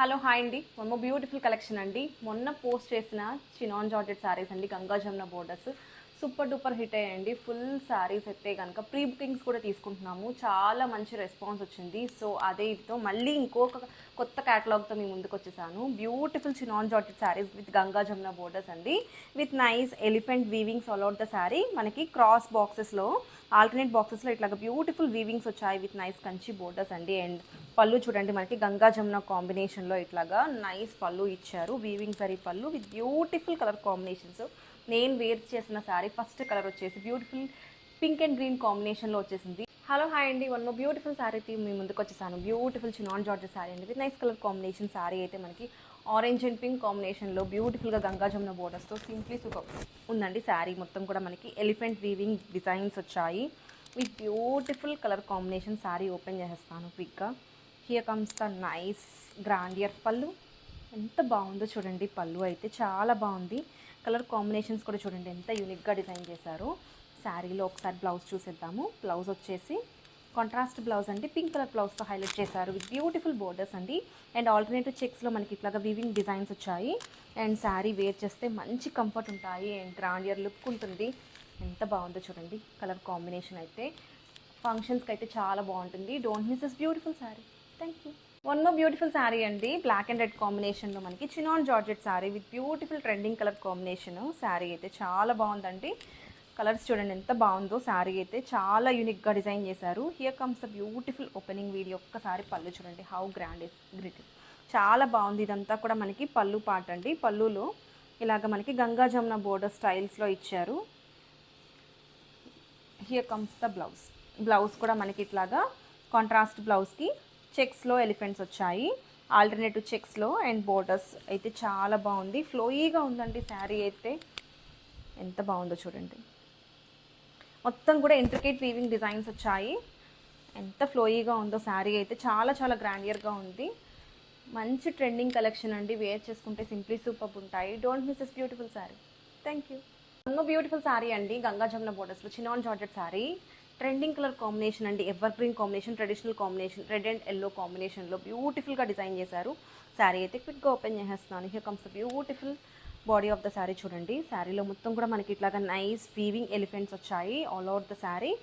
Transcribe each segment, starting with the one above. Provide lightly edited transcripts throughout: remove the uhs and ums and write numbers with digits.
Hello hi అండి. మొన్న beautiful collection అండి. మొన్న పోస్ట్ చేసిన చినాన్ జార్జెట్ శారీస్ అండి, Ganga Jamuna borders super duper hit అయ్యాయండి. ఫుల్ శారీస్ అయితే కనుక ప్రీ బుకింగ్స్ కూడా తీసుకుంటున్నాము. చాలా మంచి రెస్పాన్స్ వచ్చింది. సో అదే ఇదితో మళ్ళీ ఇంకొక కొత్త క్యాటలాగ్తో మీ ముందుకు వచ్చేసాను. Beautiful chinon georgette saris with Ganga Jamuna borders అండి, with nice elephant weavings all out the sari. మనకి క్రాస్ బాక్సెస్లో ఆల్టర్నేట్ బాక్సెస్లో ఇట్లాగా బ్యూటిఫుల్ వీవింగ్స్ వచ్చాయి విత్ నైస్ కంచి బోర్డర్స్ అండి. అండ్ పళ్ళు చూడండి, మనకి గంగా జమున కాంబినేషన్లో ఇట్లాగా నైస్ పళ్ళు ఇచ్చారు. వీవింగ్ సరీ పళ్ళు విత్ బ్యూటిఫుల్ కలర్ కాంబినేషన్స్. నేను వేర్ చేసిన శారీ ఫస్ట్ కలర్ వచ్చేసి బ్యూటిఫుల్ పింక్ అండ్ గ్రీన్ కాంబినేషన్లో వచ్చేసింది. హలో హాయ్ అండి. వన్ బ్యూటిఫుల్ శారీ మీ ముందుకు వచ్చేసాను. బ్యూటిఫుల్ చినాన్ జార్జెట్ శారీ అండి with nice colour combination. Sari అయితే మనకి ఆరెంజ్ అండ్ పింక్ కాంబినేషన్లో బ్యూటిఫుల్గా గంగా జమున బోర్డర్స్తో సింప్లీ సూపర్ ఉందండి. శారీ మొత్తం కూడా మనకి ఎలిఫెంట్ వీవింగ్ డిజైన్స్ వచ్చాయి with beautiful colour combination. Sari open చేసేస్తాను క్విక్గా. Here comes the nice grandeur పళ్ళు. ఎంత బాగుందో చూడండి, పళ్ళు అయితే చాలా బాగుంది. కలర్ కాంబినేషన్స్ కూడా చూడండి ఎంత యూనిక్గా డిజైన్ చేశారు. శారీలో ఒకసారి బ్లౌజ్ చూసేద్దాము. బ్లౌజ్ వచ్చేసి కాంట్రాస్ట్ బ్లౌజ్ అండి, పింక్ కలర్ బ్లౌజ్తో హైలైట్ చేశారు విత్ బ్యూటిఫుల్ బోర్డర్స్ అండి. అండ్ ఆల్టర్నేటివ్ చెక్స్లో మనకి ఇట్లాగా వీవింగ్ డిజైన్స్ వచ్చాయి. అండ్ శారీ వేర్ చేస్తే మంచి కంఫర్ట్ ఉంటాయి అండ్ గ్రాండియర్ లుక్ ఉంటుంది. ఎంత బాగుందో చూడండి కలర్ కాంబినేషన్ అయితే. ఫంక్షన్స్కి అయితే చాలా బాగుంటుంది. Don't miss this beautiful sari. Thank you. One more beautiful sari అండి, బ్లాక్ అండ్ రెడ్ కాంబినేషన్లో మనకి chinon georgette sari with beautiful trending colour combination. Sari అయితే చాలా బాగుందండి. కలర్స్ చూడండి ఎంత బాగుందో. శారీ అయితే చాలా యూనిక్గా డిజైన్ చేశారు. Here comes the beautiful opening video. ఒక్కసారి పళ్ళు చూడండి, హౌ గ్రాండ్ ఇస్ గ్రిట్. చాలా బాగుంది. ఇదంతా కూడా మనకి పళ్ళు పాట అండి. పళ్ళులో ఇలాగ మనకి గంగా జమున బోర్డర్ స్టైల్స్లో ఇచ్చారు. Here comes the blouse. Blouse కూడా మనకి ఇట్లాగా కాంట్రాస్ట్ బ్లౌజ్కి చెక్స్లో ఎలిఫెంట్స్ వచ్చాయి, ఆల్టర్నేటివ్ చెక్స్లో. అండ్ బోర్డర్స్ అయితే చాలా బాగుంది. ఫ్లోయీగా ఉందండి శారీ అయితే. ఎంత బాగుందో చూడండి. మొత్తం కూడా ఇంట్రికేట్ వీవింగ్ డిజైన్స్ వచ్చాయి. ఎంత ఫ్లోయీగా ఉందో శారీ అయితే. చాలా చాలా గ్రాండియర్గా ఉంది. మంచి ట్రెండింగ్ కలెక్షన్ అండి. వేర్ చేసుకుంటే సింప్లీ సూపర్ ఉంటాయి. Don't miss this beautiful sari. Thank you. One beautiful sari అండి, గంగా జమున బోర్డర్స్లో chinon georgette sari. Trending colour combination అండి, evergreen combination, traditional combination, red and yellow కాంబినేషన్లో బ్యూటిఫుల్గా డిజైన్ చేశారు. శారీ అయితే క్విక్గా ఓపెన్ చేసేస్తున్నాను. Here comes the beautiful body of the sari చూడండి. శారీలో మొత్తం కూడా మనకి ఇట్లాగా నైస్ వీవింగ్ ఎలిఫెంట్స్ వచ్చాయి all over the sari.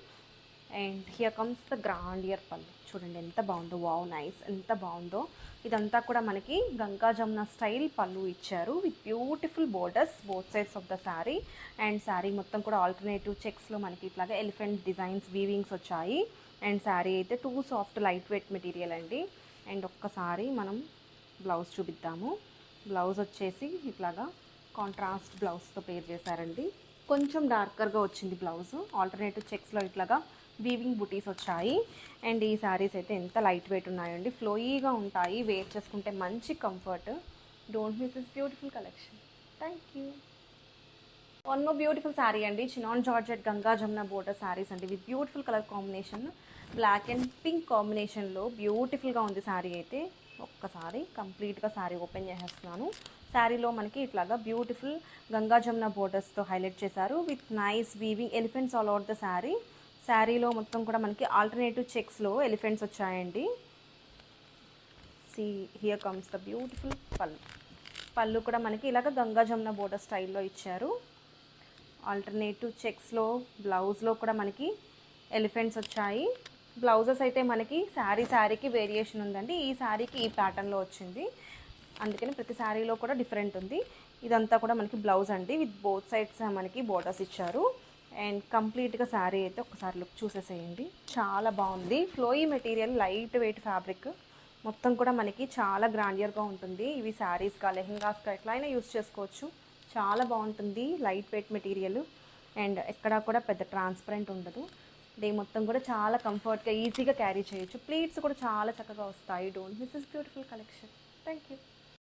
And here comes the grandeur పళ్ళు. చూడండి ఎంత బాగుందో. వావ్ నైస్, ఎంత బాగుందో. ఇదంతా కూడా మనకి గంగా జమున స్టైల్ పళ్ళు ఇచ్చారు with beautiful borders both sides of the sari. And sari మొత్తం కూడా ఆల్టర్నేటివ్ చెక్స్లో మనకి ఇట్లాగా ఎలిఫెంట్ డిజైన్స్ వీవింగ్స్ వచ్చాయి. అండ్ శారీ అయితే two soft light weight material అండి. అండ్ ఒక్కసారి మనం బ్లౌజ్ చూపిద్దాము. బ్లౌజ్ వచ్చేసి ఇట్లాగా కాంట్రాస్ట్ బ్లౌజ్తో పేర్ చేశారండి. కొంచెం డార్కర్గా వచ్చింది బ్లౌజ్. ఆల్టర్నేటివ్ చెక్స్లో ఇట్లాగా వీవింగ్ బుటీస్ వచ్చాయి. అండ్ ఈ శారీస్ అయితే ఎంత లైట్ వెయిట్ ఉన్నాయండి, ఫ్లోయీగా ఉంటాయి. వేర్ చేసుకుంటే మంచి comfort. Don't miss this beautiful collection. Thank you. One more beautiful sari అండి, chinon georgette Ganga Jamuna border saris అండి with beautiful colour combination. Black and pink కాంబినేషన్లో బ్యూటిఫుల్గా ఉంది శారీ అయితే. ఒక్కసారి కంప్లీట్గా శారీ ఓపెన్ చేసేస్తున్నాను. శారీలో మనకి ఇట్లాగా బ్యూటిఫుల్ గంగా జమున బోర్డర్స్తో హైలైట్ చేశారు with nice weaving elephants all over the sari. శారీలో మొత్తం కూడా మనకి ఆల్టర్నేటివ్ చెక్స్లో ఎలిఫెంట్స్ వచ్చాయండి. See here comes the beautiful పళ్ళు. పళ్ళు కూడా మనకి ఇలాగ గంగా జమున బోర్డర్ స్టైల్లో ఇచ్చారు. ఆల్టర్నేటివ్ చెక్స్లో బ్లౌజ్లో కూడా మనకి ఎలిఫెంట్స్ వచ్చాయి. బ్లౌజెస్ అయితే మనకి శారీకి వేరియేషన్ ఉందండి. ఈ శారీకి ఈ ప్యాటర్న్లో వచ్చింది, అందుకని ప్రతి శారీలో కూడా డిఫరెంట్ ఉంది. ఇదంతా కూడా మనకి బ్లౌజ్ అండి విత్ బోత్ సైడ్స్ మనకి బోర్డర్స్ ఇచ్చారు. అండ్ కంప్లీట్గా శారీ అయితే ఒకసారి లుక్ చూసేసేయండి. చాలా బాగుంది. Flowy material, light weight fabric, మొత్తం కూడా మనకి చాలా గ్రాండియర్గా ఉంటుంది. ఇవి శారీస్గా లెహెంగాస్గా ఎట్లయినా యూస్ చేసుకోవచ్చు. చాలా బాగుంటుంది. లైట్ వెయిట్ మెటీరియల్ అండ్ ఎక్కడా కూడా పెద్ద ట్రాన్స్పరెంట్ ఉండదు. డే మొత్తం కూడా చాలా కంఫర్ట్గా ఈజీగా క్యారీ చేయొచ్చు. ప్లీట్స్ కూడా చాలా చక్కగా వస్తాయి. Don't miss this beautiful collection. Thank you.